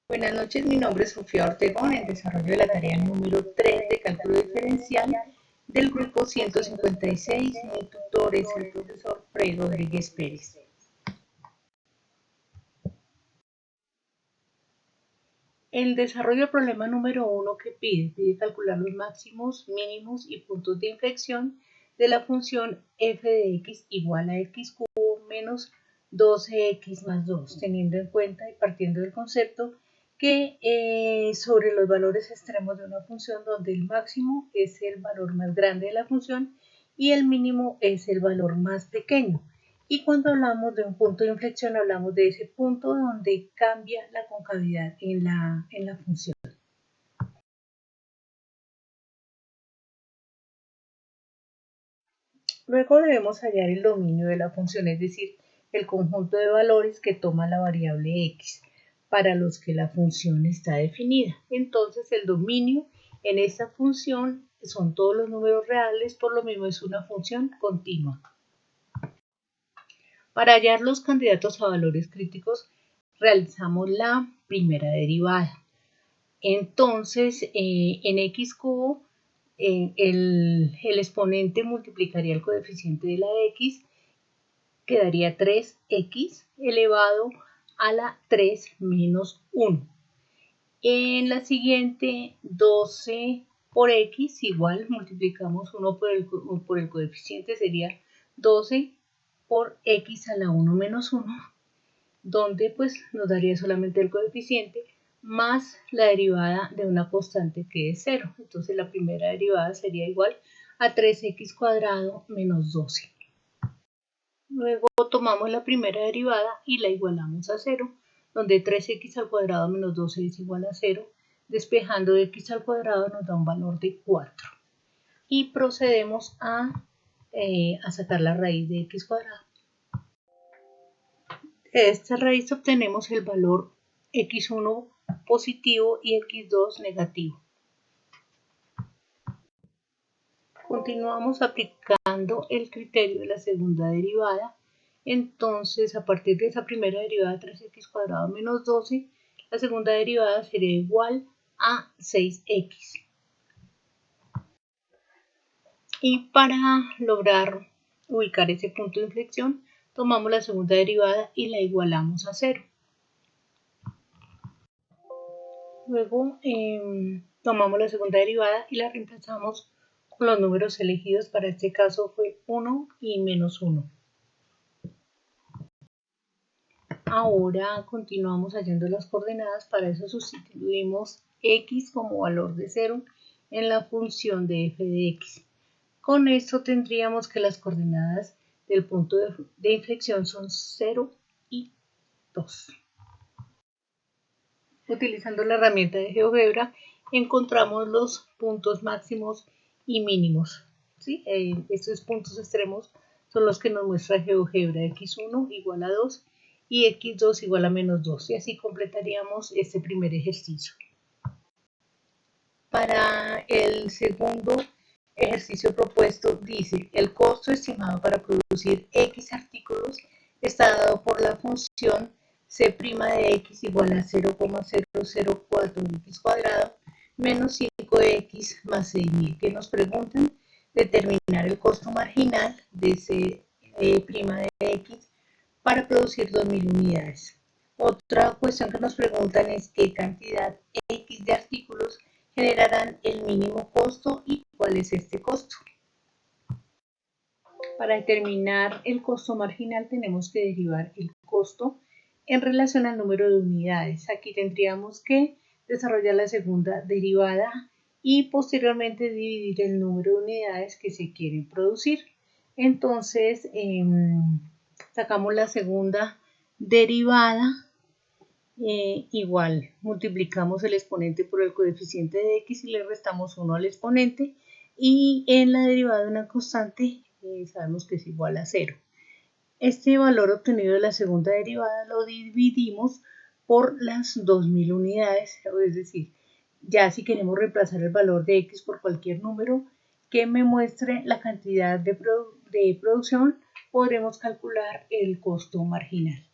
Buenas noches, mi nombre es Sofía Ortegón, en desarrollo de la tarea número 3 de cálculo diferencial del grupo 156. Mi tutor es el profesor Fred Rodríguez Pérez. El desarrollo del problema número 1 que pide calcular los máximos, mínimos y puntos de inflexión de la función f de x igual a x cubo menos 12x más 2, teniendo en cuenta y partiendo del concepto que sobre los valores extremos de una función donde el máximo es el valor más grande de la función y el mínimo es el valor más pequeño. Y cuando hablamos de un punto de inflexión, hablamos de ese punto donde cambia la concavidad en la función. Luego debemos hallar el dominio de la función, es decir, el conjunto de valores que toma la variable x para los que la función está definida. Entonces, el dominio en esta función son todos los números reales, por lo mismo es una función continua. Para hallar los candidatos a valores críticos, realizamos la primera derivada. Entonces, en x cubo, el exponente multiplicaría el coeficiente de la x, quedaría 3x elevado a la 3 menos 1. En la siguiente, 12 por x igual, multiplicamos 1 por el coeficiente, sería 12 por x a la 1 menos 1, donde pues nos daría solamente el coeficiente más la derivada de una constante que es 0. Entonces la primera derivada sería igual a 3x cuadrado menos 12. Luego tomamos la primera derivada y la igualamos a 0, donde 3x al cuadrado menos 12 es igual a 0. Despejando x al cuadrado nos da un valor de 4. Y procedemos a sacar la raíz de x cuadrado. De esta raíz obtenemos el valor x1 positivo y x2 negativo. Continuamos aplicando el criterio de la segunda derivada. Entonces, a partir de esa primera derivada, 3x cuadrado menos 12, la segunda derivada sería igual a 6x. Y para lograr ubicar ese punto de inflexión, tomamos la segunda derivada y la igualamos a 0. Luego tomamos la segunda derivada y la reemplazamos con los números elegidos. Para este caso fue 1 y menos 1. Ahora continuamos hallando las coordenadas. Para eso sustituimos x como valor de 0 en la función de f de x. Con esto tendríamos que las coordenadas del punto de inflexión son 0 y 2. Utilizando la herramienta de GeoGebra encontramos los puntos máximos y mínimos. ¿Sí? Estos puntos extremos son los que nos muestra GeoGebra. x1 igual a 2 y x2 igual a menos 2. Y así completaríamos este primer ejercicio. Para el segundo ejercicio propuesto dice: el costo estimado para producir x artículos está dado por la función c' de x igual a 0,004x cuadrado menos 5x más 6.000, que nos preguntan determinar el costo marginal de c' de x para producir 2.000 unidades. Otra cuestión que nos preguntan es qué cantidad x de artículos generarán el mínimo costo y cuál es este costo. Para determinar el costo marginal tenemos que derivar el costo en relación al número de unidades. Aquí tendríamos que desarrollar la segunda derivada y posteriormente dividir el número de unidades que se quieren producir. Entonces sacamos la segunda derivada. Igual, multiplicamos el exponente por el coeficiente de x y le restamos 1 al exponente, y en la derivada de una constante sabemos que es igual a 0. Este valor obtenido de la segunda derivada lo dividimos por las 2.000 unidades, es decir, ya si queremos reemplazar el valor de x por cualquier número que me muestre la cantidad de producción, podremos calcular el costo marginal.